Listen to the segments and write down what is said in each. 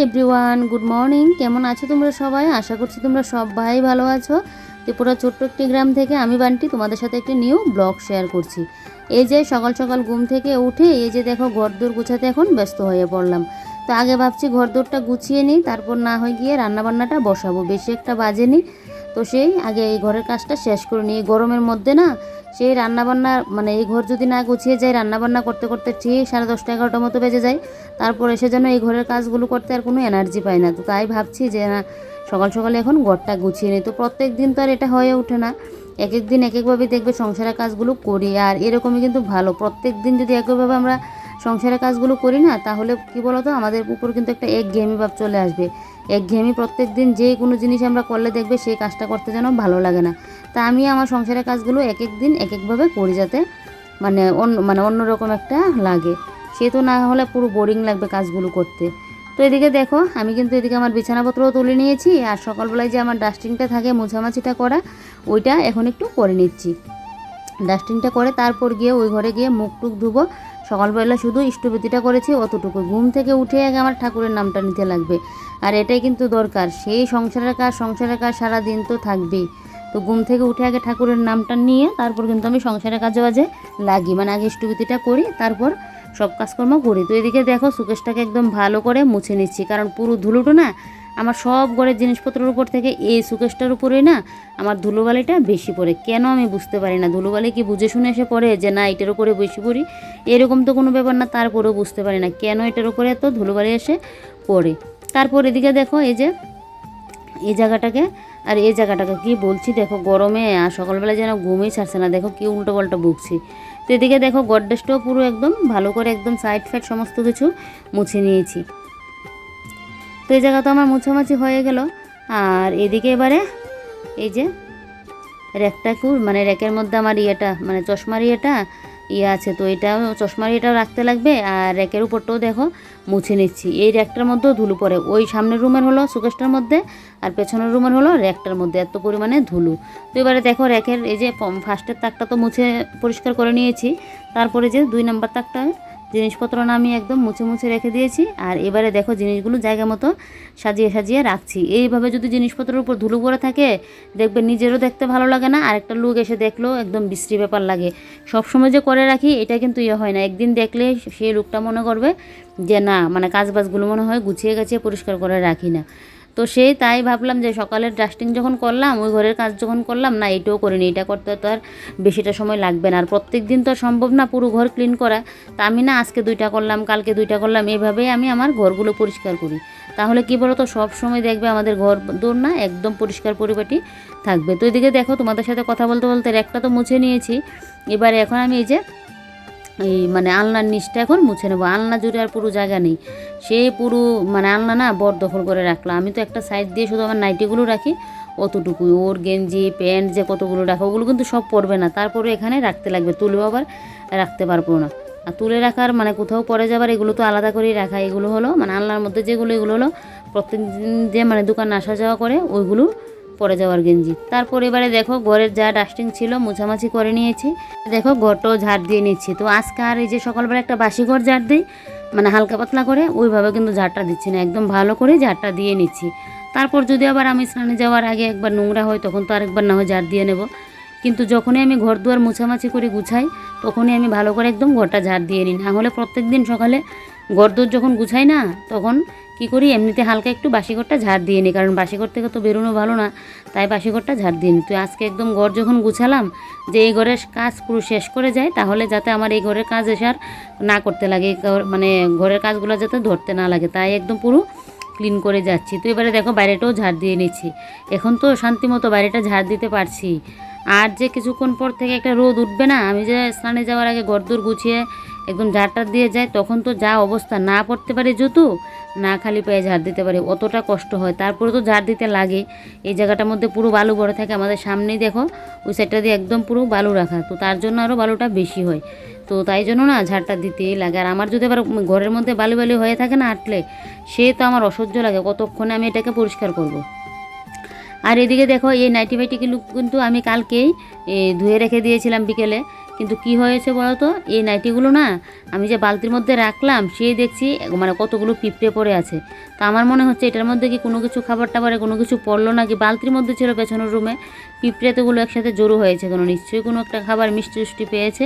Everyone, good morning. কেমন আছো তোমরা সবাই? আশা করছি তোমরা সবাই ভালো আছো। ত্রিপুরা ছোট্ট একটি গ্রাম থেকে আমি বান্টি তোমাদের সাথে একটি নিউ ব্লগ শেয়ার করছি। এই যে সকাল সকাল ঘুম থেকে উঠে এই যে দেখো ঘরদোর গুছাতে এখন ব্যস্ত হয়ে পড়লাম। তো আগে ভাবছি ঘরদোরটা গুছিয়ে নিই, তারপর না হয় গিয়ে রান্নাবান্নাটা বসাবো, বেশি একটা বাজেনি। তো সেই আগে এই ঘরের কাজটা শেষ করে নিই। গরমের মধ্যে না সেই রান্নাবান্না মানে এই ঘর যদি না গুছিয়ে যাই, রান্নাবান্না করতে করতে ঠিক 10:30 11টার মতো বেজে যায়। তারপর এসে যেন এই ঘরের কাজগুলো করতে আর কোনো এনার্জি পাই না। তো তাই ভাবছি যে না, সকাল সকালে এখন ঘরটা গুছিয়ে নিই। তো প্রত্যেক দিন তো আর এটা হয়ে ওঠে না, এক এক দিন এক একভাবে দেখবে সংসারের কাজগুলো করি। আর এরকমই কিন্তু ভালো, প্রত্যেক দিন যদি একইভাবে আমরা সংসারের কাজগুলো করি না, তাহলে কি বলো তো, আমাদের উপর কিন্তু একটা একঘেয়েমি ভাব চলে আসবে। একঘেয়েমি প্রত্যেক দিন যে কোনো জিনিস আমরা করলে দেখবে সেই কাজটা করতে যেন ভালো লাগে না। তা আমি আমার সংসারের কাজগুলো এক এক দিন এক একভাবে করি, যাতে অন্যরকম একটা লাগে। সে তো না হলে পুরো বোরিং লাগবে কাজগুলো করতে। তো এদিকে দেখো আমি কিন্তু এদিকে আমার বিছানাপত্রও তুলে নিয়েছি, আর সকালবেলায় যে আমার ডাস্টিংটা থাকে, মোছামাছিটা করা, ওইটা এখন একটু করে নিচ্ছি। ডাস্টিংটা করে তারপর গিয়ে ওই ঘরে গিয়ে মুখ টুক ধুবো। সকালবেলা শুধু ইষ্টভৃতিটা করেছি অতটুকু। ঘুম থেকে উঠে আগে আমার ঠাকুরের নামটা নিতে লাগবে, আর এটাই কিন্তু দরকার। সেই সংসারের কাজ সারা দিন তো থাকবেই। তো ঘুম থেকে উঠে আগে ঠাকুরের নামটা নিয়ে তারপর কিন্তু আমি সংসারের কাজে লাগি, মানে আগে ইষ্টভৃতিটা করি, তারপর সব কাজকর্ম করি। তো এদিকে দেখো সুকেশটাকে একদম ভালো করে মুছে নিচ্ছি, কারণ পুরো ধুলোটো না আমার সব ঘরের জিনিসপত্রের উপর থেকে এই সুকেশটার উপরেই না আমার ধুলোবালিটা বেশি পড়ে। কেন আমি বুঝতে পারি না, ধুলোবালি কি বুঝে শুনে এসে পড়ে যে না এটার উপরে বেশি পড়ি? এরকম তো কোনো ব্যাপার না, তারপরেও বুঝতে পারি না কেন এটার উপরে এত ধুলোবালি এসে পড়ে। তারপর এদিকে দেখো এই যে এই জায়গাটাকে আর এই জায়গাটাকে কি বলছি, দেখো গরমে আর সকালবেলা যেন ঘুমই ছাড়ছে না, দেখো কি উল্টো পাল্টা বকছি। তো এদিকে দেখো গডরেজটাও পুরো একদম ভালো করে একদম সাইড ফাইড সমস্ত কিছু মুছে নিয়েছি। তো এই জায়গা তো আমার মুছামাছি হয়ে গেল। আর এদিকে এবারে এই যে র্যাকের মধ্যে আমার চশমার আছে, তো এটাও চশমার রাখতে লাগবে। আর র্যাকের উপরটাও দেখো মুছে নিচ্ছি। এই র্যাকটার মধ্যেও ধুলো পড়ে, ওই সামনের রুমের হলো সুকেশটার মধ্যে, আর পেছনের রুমের হলো র্যাকটার মধ্যে, এত পরিমাণে ধুলো। তো এবারে দেখো র্যাকের এই যে ফার্স্টের তাকটা তো মুছে পরিষ্কার করে নিয়েছি, তারপরে যে 2 নম্বর তাকটা জিনিসপত্র নামিয়ে একদম মুছে মুছে রেখে দিয়েছি। আর এবারে দেখো জিনিসগুলো জায়গা মতো সাজিয়ে সাজিয়ে রাখছি। এইভাবে যদি জিনিসপত্রের উপর ধুলো পড়ে থাকে, দেখবে নিজেরও দেখতে ভালো লাগে না, আর একটা লোক এসে দেখলেও একদম বিশ্রী ব্যাপার লাগে। সবসময় যে করে রাখি এটা কিন্তু হয় না, একদিন দেখলে সেই লোকটা মনে করবে যে না, কাজবাজগুলো মনে হয় গুছিয়ে গাছিয়ে পরিষ্কার করে রাখি না। তো সেই তাই ভাবলাম যে সকালের ডাস্টিং যখন করলাম, ওই ঘরের কাজ যখন করলাম, না এটাও করিনি, এটা করতে তো আর বেশিটা সময় লাগবে না। আর প্রত্যেক দিন তো সম্ভব না পুরো ঘর ক্লিন করা। তা আমি না আজকে 2টা করলাম, কালকে 2টা করলাম, এভাবেই আমি আমার ঘরগুলো পরিষ্কার করি। তাহলে কি বলো তো, সব সময় দেখবে আমাদের ঘর দৌড় না একদম পরিষ্কার পরিপাটি থাকবে। তো এদিকে দেখো তোমাদের সাথে কথা বলতে বলতে র্যাকটা তো মুছে নিয়েছি। এবারে এখন আমি এই যে আলনার নিচটা এখন মুছে নেবো। আলনা জুড়ে আর পুরো জায়গা নেই, সেই পুরো আলনা না বর দখল করে রাখলাম। আমি তো একটা সাইড দিয়ে শুধু আমার নাইটিগুলো রাখি, অতটুকুই। ওর গেঞ্জি প্যান্ট যে কতগুলো রাখা, ওগুলো কিন্তু সব পরবে না, তারপরে এখানে রাখতে লাগবে, তুলেও আবার রাখতে পারবো না। আর তুলে রাখার কোথাও পরে যাবার এগুলো তো আলাদা করেই রাখা। এগুলো হলো আলনার মধ্যে যেগুলো, এগুলো হলো প্রত্যেক দিন যে দোকান আসা যাওয়া করে ওইগুলো পরে যাওয়ার গেঞ্জি। তারপর এবারে দেখো ঘরের যা ডাস্টিং ছিল মুছামাছি করে নিয়েছি। দেখো ঘরটাও ঝাড় দিয়ে নিচ্ছি। তো আজকে আর এই যে সকালবেলা একটা বাসি ঘর ঝাড় দিই, হালকা পাতলা করে, ওইভাবে কিন্তু ঝাড়টা দিচ্ছি না, একদম ভালো করে ঝাড়টা দিয়ে নিচ্ছি। তারপর যদি আবার আমি স্নানে যাওয়ার আগে একবার নোংরা হয়, তখন তো আরেকবার না হয় ঝাড় দিয়ে নেব। কিন্তু যখনই আমি ঘর দুয়ার মুছামাছি করে গুছাই, তখনই আমি ভালো করে একদম ঘরটা ঝাড় দিয়ে নিই। না হলে প্রত্যেক দিন সকালে ঘর দোর যখন গুছাই না, তখন কি করি, এমনিতে হালকা একটু বাসি ঘরটা ঝাড় দিয়ে নিই, কারণ বাসি ঘর থেকে তো বেরোনো ভালো না, তাই বাসি ঘরটা ঝাড় দিয়ে নিই। তো আজকে একদম ঘর যখন গুছালাম, যে এই ঘরের কাজ পুরো শেষ করে যায়, তাহলে যাতে আমার এই ঘরের কাজ এসে আর না করতে লাগে, ঘরের কাজগুলো যাতে ধরতে না লাগে, তাই একদম পুরো ক্লিন করে যাচ্ছি। তো এবারে দেখো বাইরেটাও ঝাড় দিয়ে নিচ্ছি। এখন তো শান্তিমতো বাইরেটা ঝাড় দিতে পারছি। আর যে কিছুক্ষণ পর থেকে একটা রোদ উঠবে না, আমি যে স্নানে যাওয়ার আগে ঘরদোর গুছিয়ে একদম ঝাড়টা দিয়ে যাই, তখন তো যা অবস্থা, না পড়তে পারি জুতো, না খালি পায়ে ঝাড় দিতে পারি, অতটা কষ্ট হয়। তারপরে তো ঝাড় দিতে লাগে। এই জায়গাটার মধ্যে পুরো বালু ভরে থাকে, আমাদের সামনেই দেখো ওই সাইডটা দিয়ে একদম পুরো বালু রাখা, তো তার জন্য আরও বালুটা বেশি হয়। তো তাই জন্য না ঝাড়টা দিতেই লাগে। আর আমার যদি আবার ঘরের মধ্যে বালু বালু হয়ে থাকে না আটলে, সে তো আমার অসহ্য লাগে, কতক্ষণে আমি এটাকে পরিষ্কার করব। আর এদিকে দেখো এই নাইটি ফাইটিগুলো কিন্তু আমি কালকেই ধুয়ে রেখে দিয়েছিলাম বিকেলে, কিন্তু কি হয়েছে বলো তো, এই নাইটিগুলো না আমি যে বালতির মধ্যে রাখলাম সেই দেখছি মানে কতগুলো পিঁপড়ে পড়ে আছে। তো আমার মনে হচ্ছে এটার মধ্যে কি কোনো কিছু খাবার টাবারে কোনো কিছু পড়লো নাকি, বালতির মধ্যে ছিল পেছনের রুমে, পিঁপড়ে তোগুলো একসাথে জড়ো হয়েছে, কোনো নিশ্চয়ই কোনো একটা খাবার মিষ্টি উষ্টি পেয়েছে,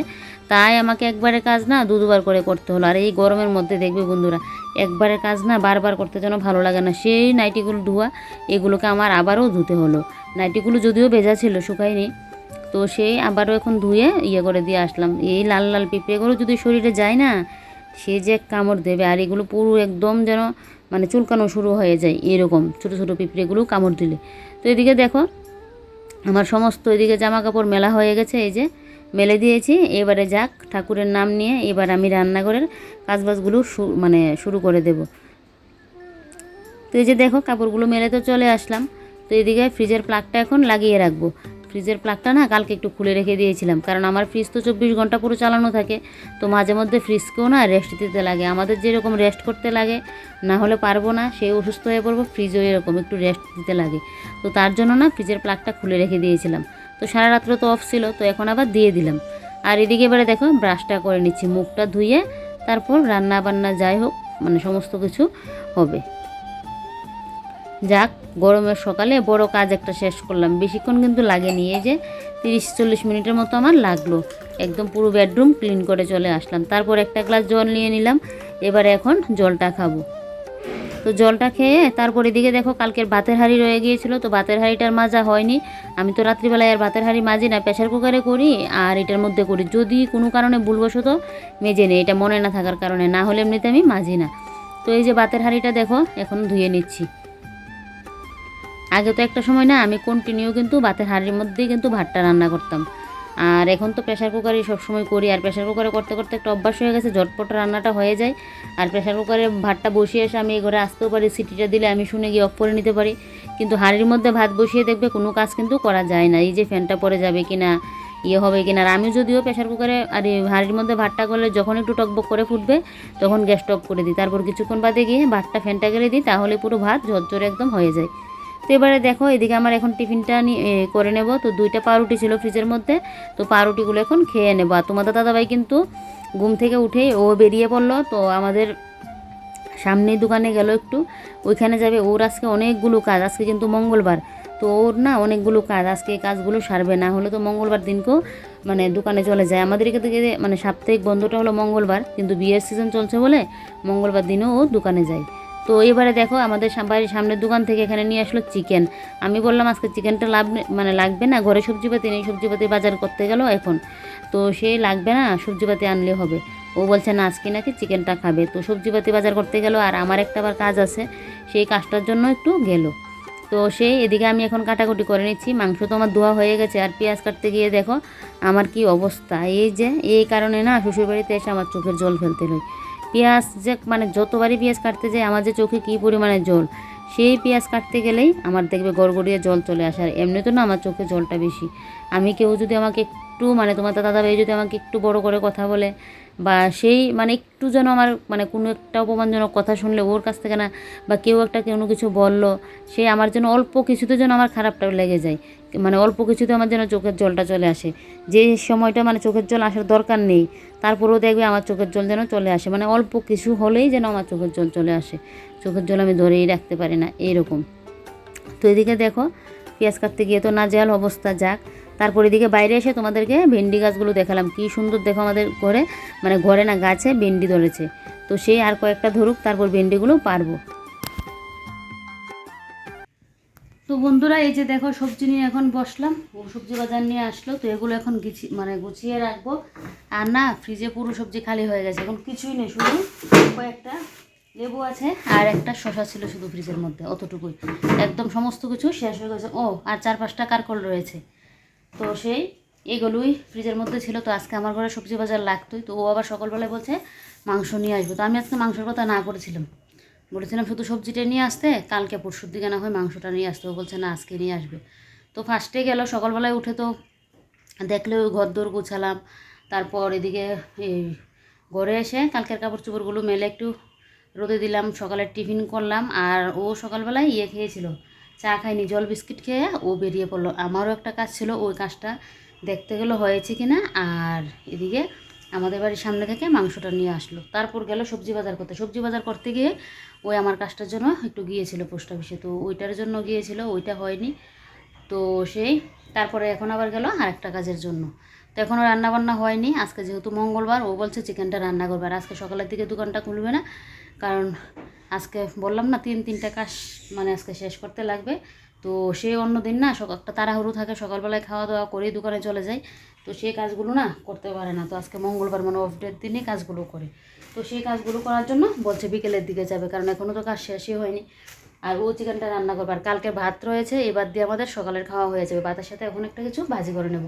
তাই আমাকে একবারে কাজ না দুবার করে করতে হলো। আর এই গরমের মধ্যে দেখবে বন্ধুরা, একবারের কাজ না বারবার করতে যেন ভালো লাগে না, সেই নাইটিগুলো ধোয়া এগুলোকে আমার আবারও ধুতে হলো। নাইটিগুলো যদিও ভেজা ছিল, শুকায়নি, তো সেই আবারও এখন ধুয়ে করে দিয়ে আসলাম। এই লাল লাল পিঁপড়েগুলো যদি শরীরে যায় না, সে যে কামড় দেবে, আর এগুলো পুরো একদম যেন মানে চুলকানো শুরু হয়ে যায়, এরকম ছোটো ছোটো পিঁপড়েগুলো কামড় দিলে। তো এদিকে দেখো আমার সমস্ত এদিকে জামা কাপড় মেলা হয়ে গেছে, এই যে মেলে দিয়েছি। এবারে যাক ঠাকুরের নাম নিয়ে এবার আমি রান্নাঘরের কাজবাজগুলো মানে শুরু করে দেব। তো এই যে দেখো কাপড়গুলো মেলে তো চলে আসলাম। তো এদিকে ফ্রিজের প্লাগটা এখন লাগিয়ে রাখবো। ফ্রিজের প্লাগটা না কালকে একটু খুলে রেখে দিয়েছিলাম, কারণ আমার ফ্রিজ তো 24 ঘন্টা পুরো চালানো থাকে, তো মাঝে মধ্যে ফ্রিজকেও না রেস্ট দিতে লাগে, আমাদের যেরকম রেস্ট করতে লাগে, না হলে পারবো না, সেই অসুস্থ হয়ে পড়বো, ফ্রিজও এরকম একটু রেস্ট দিতে লাগে। তো তার জন্য না ফ্রিজের প্লাগটা খুলে রেখে দিয়েছিলাম। তো সারা রাত্র তো অফ ছিল, তো এখন আবার দিয়ে দিলাম। আর এদিকে এবারে দেখো ব্রাশটা করে নিচ্ছি, মুখটা ধুয়ে তারপর রান্না বান্না যাই হোক মানে সমস্ত কিছু হবে। যাক গরমের সকালে বড় কাজ একটা শেষ করলাম, বেশিক্ষণ কিন্তু লাগেনি, এই যে 30-40 মিনিটের মতো আমার লাগলো, একদম পুরো বেডরুম ক্লিন করে চলে আসলাম। তারপর একটা গ্লাস জল নিয়ে নিলাম, এবারে এখন জলটা খাবো। তো জলটা খেয়ে তারপর এদিকে দেখো কালকের ভাতের হাঁড়ি রয়ে গিয়েছিলো, তো ভাতের হাঁড়িটার মাজা হয়নি। আমি তো রাত্রিবেলায় আর ভাতের হাঁড়ি মাজি না, প্রেশার কুকারে করি আর এটার মধ্যে করি, যদি কোনো কারণে ভুলবশত মেজে নিই, এটা মনে না থাকার কারণে, না হলে এমনিতে আমি মাজি না। তো এই যে ভাতের হাঁড়িটা দেখো এখন ধুয়ে নিচ্ছি। আগে তো একটা সময় না আমি কন্টিনিউ কিন্তু ভাতের হাঁড়ির মধ্যেই কিন্তু ভাতটা রান্না করতাম, আর এখন তো প্রেশার কুকারই সবসময় করি, আর প্রেশার কুকারে করতে করতে একটা অভ্যাস হয়ে গেছে, ঝটপট রান্নাটা হয়ে যায়। আর প্রেশার কুকারে ভাতটা বসিয়ে এসে আমি এই ঘরে আসতেও পারি, সিটিটা দিলে আমি শুনে গিয়ে অফ করে নিতে পারি, কিন্তু হাঁড়ির মধ্যে ভাত বসিয়ে দেখবে কোনো কাজ কিন্তু করা যায় না, এই যে ফ্যানটা পড়ে যাবে কিনা, হবে কিনা। আর আমি যদিও প্রেশার কুকারে আর হাঁড়ির মধ্যে ভাতটা করলে যখন একটু টকবক করে ফুটবে তখন গ্যাস অফ করে দিই, তারপর কিছুক্ষণ বাদে গিয়ে ভাতটা ফ্যানটা গেলে দিই, তাহলে পুরো ভাত ঝরঝরে একদম হয়ে যায়। তো এবারে দেখো এদিকে আমার এখন টিফিনটা করে নেব। তো 2টা পাউরুটি ছিল ফ্রিজের মধ্যে, তো পাউরুটিগুলো এখন খেয়ে নেবো। আর তোমাদের দাদাভাই কিন্তু ঘুম থেকে উঠেই ও বেরিয়ে পড়লো, তো আমাদের সামনেই দোকানে গেল একটু, ওইখানে যাবে। ওর আজকে অনেকগুলো কাজ, আজকে কিন্তু মঙ্গলবার, তো ওর না অনেকগুলো কাজ, আজকে এই কাজগুলো সারবে, না হলে তো মঙ্গলবার দিনকেও মানে দোকানে চলে যায়। আমাদের এখান থেকে মানে সাপ্তাহিক বন্ধটা হলো মঙ্গলবার, কিন্তু বিয়ের সিজন চলছে বলে মঙ্গলবার দিনও ও দোকানে যায়। তো এবারে দেখো আমাদের বাড়ির সামনের দোকান থেকে এখানে নিয়ে আসলো চিকেন। আমি বললাম আজকে চিকেনটা মানে লাগবে না, ঘরে সবজিপাতি নেই, সবজিপাতি বাজার করতে গেল এখন, তো সে লাগবে না, সবজিপাতি আনলে হবে। ও বলছে না আজকে নাকি চিকেনটা খাবে, তো সবজিপাতি বাজার করতে গেল, আর আমার একটা আবার কাজ আছে, সেই কাজটার জন্য একটু গেল। তো সেই এদিকে আমি এখন কাটাকুটি করে নিচ্ছি, মাংস তো আমার ধোয়া হয়ে গেছে, আর পেঁয়াজ কাটতে গিয়ে দেখো আমার কি অবস্থা, এই যে এই কারণে না শ্বশুরবাড়িতে এসে আমার চোখের জল ফেলতে হয়। পেঁয়াজ যে মানে যতবারই পেঁয়াজ কাটতে যাই আমার যে চোখে কী পরিমাণে জল, সেই পেঁয়াজ কাটতে গেলেই আমার দেখবে গড়গড়িয়ে জল চলে আসে। আর এমনি তো না আমার চোখে জলটা বেশি, আমি কেউ যদি আমাকে একটু মানে তোমার দাদাভাই যদি আমাকে একটু বড় করে কথা বলে, বা সেই মানে একটু যেন আমার মানে কোনো একটা অপমানজনক কথা শুনলে ওর কাছ থেকে না, বা কেউ একটা কোনো কিছু বললো, সে আমার যেন অল্প কিছুতে যেন আমার খারাপটা লেগে যায়, মানে অল্প কিছুতে আমার যেন চোখের জলটা চলে আসে, যে সময়টা মানে চোখের জল আসার দরকার নেই, তারপরেও দেখবে আমার চোখের জল যেন চলে আসে, মানে অল্প কিছু হলেই যেন আমার চোখের জল চলে আসে, চোখের জল আমি ধরেই রাখতে পারি না এইরকম। তো এদিকে দেখো পেঁয়াজ কাটতে গিয়ে তো নাজেহাল অবস্থা। যাক তারপর এদিকে বাইরে এসে তোমাদেরকে ভেন্ডি গাছগুলো দেখালাম, কি সুন্দর দেখো আমাদের ঘরে মানে ঘরে না গাছে ভেন্ডি ধরেছে, তো সেই আর কয়েকটা ধরুক তারপর ভেন্ডিগুলো পারবো। তো বন্ধুরা এই যে দেখো সবজি নিয়ে এখন বসলাম, ও সবজি বাজার নিয়ে আসলো, তো এগুলো এখন মানে গুছিয়ে রাখবো। আর না ফ্রিজে পুরো সবজি খালি হয়ে গেছে, এখন কিছুই নেই, শুধু কয়েকটা লেবু আছে আর একটা শসা ছিল শুধু ফ্রিজের মধ্যে, অতটুকুই, একদম সমস্ত কিছু শেষ হয়ে গেছে। ও আর 4-5টা কারকল রয়েছে, তো সেই এগুলোই ফ্রিজের মধ্যে ছিল। তো আজকে আমার ঘরে সবজি বাজার লাগতোই, তো ও আবার সকালবেলায় বলছে মাংস নিয়ে আসবো, তো আমি আজকে মাংসের কথা না করেছিলাম, বলেছিলাম শুধু সবজিটা নিয়ে আসতে, কালকে পরশুর দিকে না হয় মাংসটা নিয়ে আসতে, ও বলছে না আজকে নিয়ে আসবে। তো ফার্স্টে গেল সকালবেলায় উঠে, তো দেখলে ওই ঘরদোর গোছালাম, তারপর এদিকে এই ঘরে এসে কালকের কাপড় চোপড়গুলো মেলে একটু রোদে দিলাম, সকালের টিফিন করলাম। আর ও সকালবেলায় খেয়েছিল, চা খায়নি, জল বিস্কিট খেয়ে ও বেরিয়ে পড়লো। আমারও একটা কাজ ছিল, ওই কাজটা দেখতে গেলো হয়েছে কি না। আর এদিকে আমাদের বাড়ির সামনে থেকে মাংসটা নিয়ে আসলো, তারপর গেল সবজি বাজার করতে। সবজি বাজার করতে গিয়ে ওই আমার কাজটার জন্য একটু গিয়েছিল পোস্ট অফিসে, তো ওইটার জন্য গিয়েছিল, ওইটা হয়নি। তো সেই তারপরে এখন আবার গেল আরেকটা কাজের জন্য। তো এখনও রান্নাবান্না হয়নি। আজকে যেহেতু মঙ্গলবার, ও বলছে চিকেনটা রান্না করবে। আর আজকে সকালের দিকে দোকানটা খুলবে না, কারণ আজকে বললাম না তিনটা কাজ মানে আজকে শেষ করতে লাগবে। তো সে অন্য দিন না একটা তাড়াহুড়ো থাকে, সকালবেলায় খাওয়া দাওয়া করেই দোকানে চলে যায়, তো সেই কাজগুলো না করতে পারে না। তো আজকে মঙ্গলবার মানে অফ ডের দিনে কাজগুলো করে। তো সেই কাজগুলো করার জন্য বলছে বিকেলের দিকে যাবে, কারণ এখনও তো কাজ শেষই হয়নি। আর ও চিকেনটা রান্না করবে। আর কালকে ভাত রয়েছে, এবার দিয়ে আমাদের সকালের খাওয়া হয়ে যাবে। ভাতের সাথে এখন একটা কিছু ভাজি করে নেব।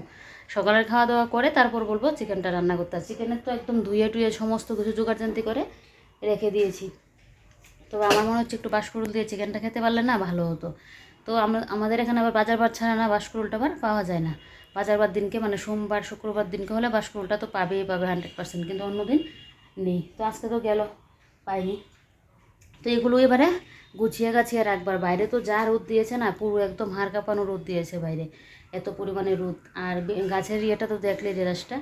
সকালের খাওয়া দাওয়া করে তারপর বলবো চিকেনটা রান্না করতে। আর চিকেনের তো একদম ধুয়ে টুয়ে সমস্ত কিছু জোগাড়জান্তি করে রেখে দিয়েছি। তো আমার মনে হচ্ছে একটু বাঁশকুড়ুল দিয়ে চিকেনটা খেতে পারলে না ভালো হতো। তো আমাদের এখানে আবার বাজার বার ছাড়া না বাঁশকুড়ুলটা আবার পাওয়া যায় না। বাজার বার দিনকে মানে সোমবার শুক্রবার দিনকে হলে বাঁশকুড়ুলটা তো পাবেই পাবে 100%, কিন্তু অন্য দিন নেই। তো আজকে তো গেল, পাইনি। তো এগুলো এবারে গুছিয়ে গাছিয়ে রাখবার। বাইরে তো যা রোদ দিয়েছে না, পুরো একদম হাড় কাঁপানো রোদ দিয়েছে বাইরে, এত পরিমাণে রোদ। আর গাছের ইয়েটা তো দেখলে ঢেঁড়সটা,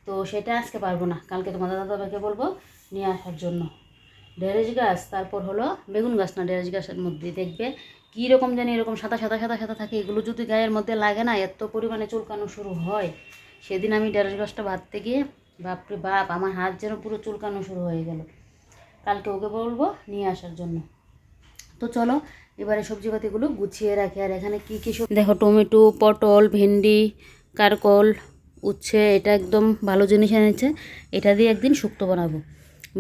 তো সেটা আজকে পারবো না, কালকে তোমাদের দাদাভাইকে বলবো নিয়ে আসার জন্য। ঢেঁড়স গাছ, তারপর হলো বেগুন গাছ, না ঢেঁড়স গাছের মধ্যে দেখবে কী রকম জানি এরকম সাদা সাদা সাদা সাদা থাকে। এগুলো যদি গায়ের মধ্যে লাগে না, এত পরিমাণে চুলকানো শুরু হয়। সেদিন আমি ঢেঁড়স গাছটা বাঁধতে গিয়ে বাপরে বাপ, আমার হাত যেন পুরো চুলকানো শুরু হয়ে গেল। কালকে ওকে বলবো নিয়ে আসার জন্য। তো চলো এবারে সবজিপাতিগুলো গুছিয়ে রাখি। আর এখানে কী কী সব দেখো, টমেটো, পটল, ভেন্ডি, কারকল, উচ্ছে, এটা একদম ভালো জিনিস এনেছে। এটা দিয়ে একদিন শুক্তো বানাবো।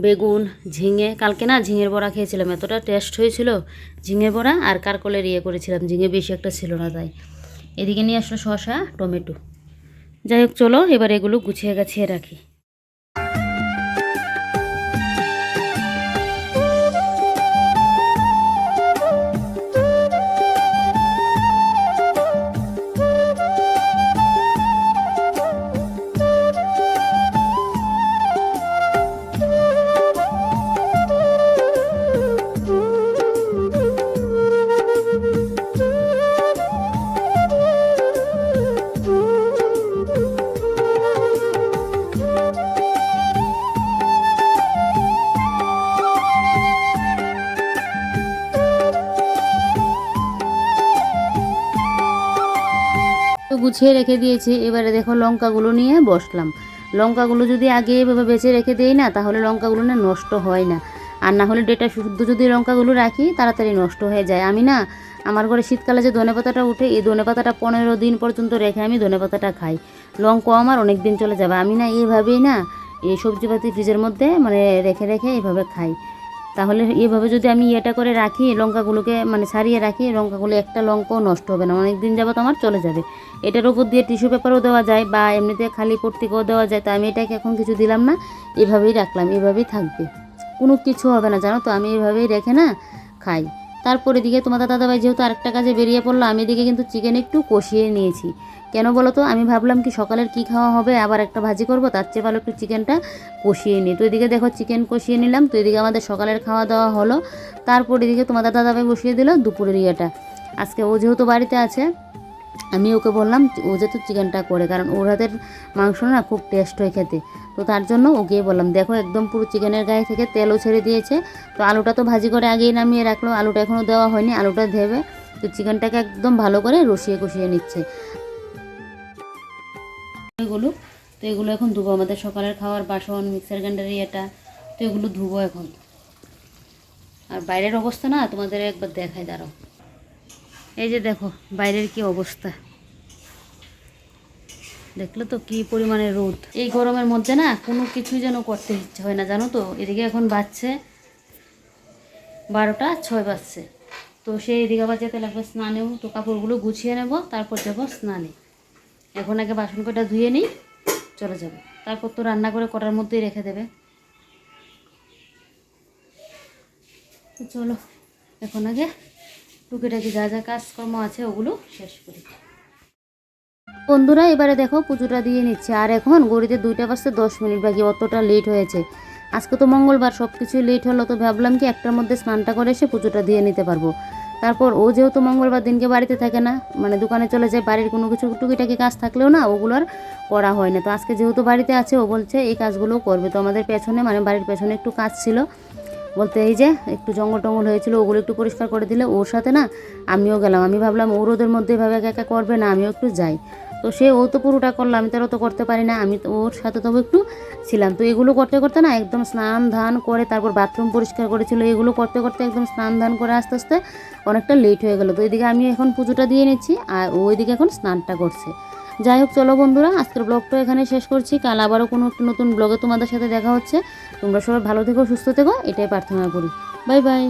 বেগুন, ঝিঙে, কালকে না ঝিঙের বড়া খেয়েছিলাম, এতটা টেস্ট হয়েছিল। ঝিঙে বড়া আর কারকলের ইয়ে করেছিলাম, ঝিঙে বেশি একটা ছিল না তাই। এদিকে নিয়ে আসলো শসা, টমেটো। যাই হোক চলো এবার এগুলো গুছিয়ে গাছিয়ে রাখি। গুছিয়ে রেখে দিয়েছি। এবারে দেখো লঙ্কাগুলো নিয়ে বসলাম। লঙ্কাগুলো যদি আগে এভাবে বেছে রেখে দেই না, তাহলে লঙ্কাগুলো না নষ্ট হয় না। আর না হলে ডেটা শুদ্ধ যদি লঙ্কাগুলো রাখি তাড়াতাড়ি নষ্ট হয়ে যায়। আমি না আমার ঘরে শীতকালে যে ধনেপাতাটা উঠে, এই ধনেপাতাটা 15 দিন পর্যন্ত রেখে আমি ধনেপাতাটা খাই। লঙ্কাও আমার অনেক দিন চলে যাবে। আমি না এইভাবেই না এই সবজিপাতি ফ্রিজের মধ্যে মানে রেখে রেখে এইভাবে খাই। তাহলে এইভাবে যদি আমি এটা করে রাখি, লঙ্কাগুলোকে মানে ছাড়িয়ে রাখি, লঙ্কাগুলো একটা লঙ্কাও নষ্ট হবে না, অনেক দিন যাবত আমার চলে যাবে। এটার উপর দিয়ে টিস্যু পেপারও দেওয়া যায় বা এমনিতে খালি পট্টিকাও দেওয়া যায়। তো আমি এটাকে এখন কিছু দিলাম না, এভাবেই রাখলাম, এভাবেই থাকবে, কোনো কিছু হবে না জানো তো। আমি এভাবেই রেখে না খাই। তারপর এদিকে তোমাদের দাদাভাই যেহেতু আরেকটা কাজে বেরিয়ে পড়লো, আমি এদিকে কিন্তু চিকেন একটু কষিয়ে নিয়েছি। কেন বলো তো, আমি ভাবলাম কি সকালের কি খাওয়া হবে, আবার একটা ভাজি করব, তার চেয়ে ভালো একটু চিকেনটা কষিয়ে নিই। তো এদিকে দেখো চিকেন কষিয়ে নিলাম। তো এদিকে আমাদের সকালের খাওয়া দাওয়া হলো। তারপর এদিকে তোমাদের দাদাভাই বসিয়ে দিল দুপুরের ইয়েটা। আজকে ও যেহেতু বাড়িতে আছে, আমি ওকে বললাম ও যেহেতু চিকেনটা করে, কারণ ওর হাতের মাংস না খুব টেস্ট হয় খেতে। তো তার জন্য ওকে বললাম, দেখো একদম পুরো চিকেনের গায়ে থেকে তেলও ছেড়ে দিয়েছে। তো আলুটা তো ভাজি করে আগেই নামিয়ে রাখলো, আলুটা এখনও দেওয়া হয়নি, আলুটা দেবে। তো চিকেনটাকে একদম ভালো করে রসিয়ে কষিয়ে নিচ্ছে এগুলো। তো এগুলো এখন ধুবো, আমাদের সকালের খাওয়ার বাসন, মিক্সার গ্রাইন্ডার এটা, তো এগুলো ধুবো এখন। আর বাইরের অবস্থা না তোমাদের একবার দেখাই, দাঁড়াও। এই যে দেখো বাইরের কি অবস্থা, দেখলে তো কি পরিমাণে রোদ। এই গরমের মধ্যে না কোনো কিছুই যেন করতে ইচ্ছে হয় না জানো তো। এদিকে এখন বাজছে 12টা 6 বাজছে। তো সেই এদিকে আবার যেতে লাগবে স্নানেও। তো কাপড়গুলো গুছিয়ে নেব, তারপর যাবো স্নানে। এখন আগে বাসন কটা ধুয়ে নিই, চলে যাব। তারপর তো রান্না করে কটার মধ্যেই রেখে দেবে। তো চলো এখন আগে টুকিটাকি যা যা কাজকর্ম আছে ওগুলো শেষ করি। বন্ধুরা এবারে দেখো পুজোটা দিয়ে নিচ্ছে। আর এখন ঘড়িতে 2টা বাজতে 10 মিনিট বাকি, অতটা লেট হয়েছে। আজকে তো মঙ্গলবার, সব কিছুই লেট হলো। তো ভাবলাম কি একটার মধ্যে স্নানটা করে এসে পুজোটা দিয়ে নিতে পারবো। তারপর ও যেহেতু মঙ্গলবার দিনকে বাড়িতে থাকে না, মানে দোকানে চলে যায়, বাড়ির কোনো কিছু টুকিটাকি কাজ থাকলেও না ওগুলো আর করা হয় না। তো আজকে যেহেতু বাড়িতে আছে, ও বলছে এই কাজগুলোও করবে। তো আমাদের পেছনে, মানে বাড়ির পেছনে একটু কাজ ছিল, বলতে এই যে একটু জঙ্গল টঙ্গল হয়েছিল, ওগুলো একটু পরিষ্কার করে দিলে ওর সাথে না আমিও গেলাম। আমি ভাবলাম ও রোদের মধ্যে এভাবে একা একা করবে না, আমিও একটু যাই। তো ও তো পুরোটা করলো, আমি তো আর অত করতে পারি না, আমি তো ওর সাথে তবে একটু ছিলাম। তো এগুলো করতে করতে না একদম স্নান ধান করে, তারপর বাথরুম পরিষ্কার করেছিল, এগুলো করতে করতে একদম স্নান ধান করে আস্তে আস্তে অনেকটা লেট হয়ে গেলো। তো এদিকে আমি এখন পুজোটা দিয়ে নিচ্ছি, আর ওইদিকে এখন স্নানটা করছে। যাই হোক, চলো বন্ধুরা, আজকের ব্লগটা এখানে শেষ করছি। কাল আবারও কোনো একটা নতুন ব্লগে তোমাদের সাথে দেখা হচ্ছে। তোমরা সবাই ভালো থেকো, সুস্থ থেকো, এটাই প্রার্থনা করি। Bye bye.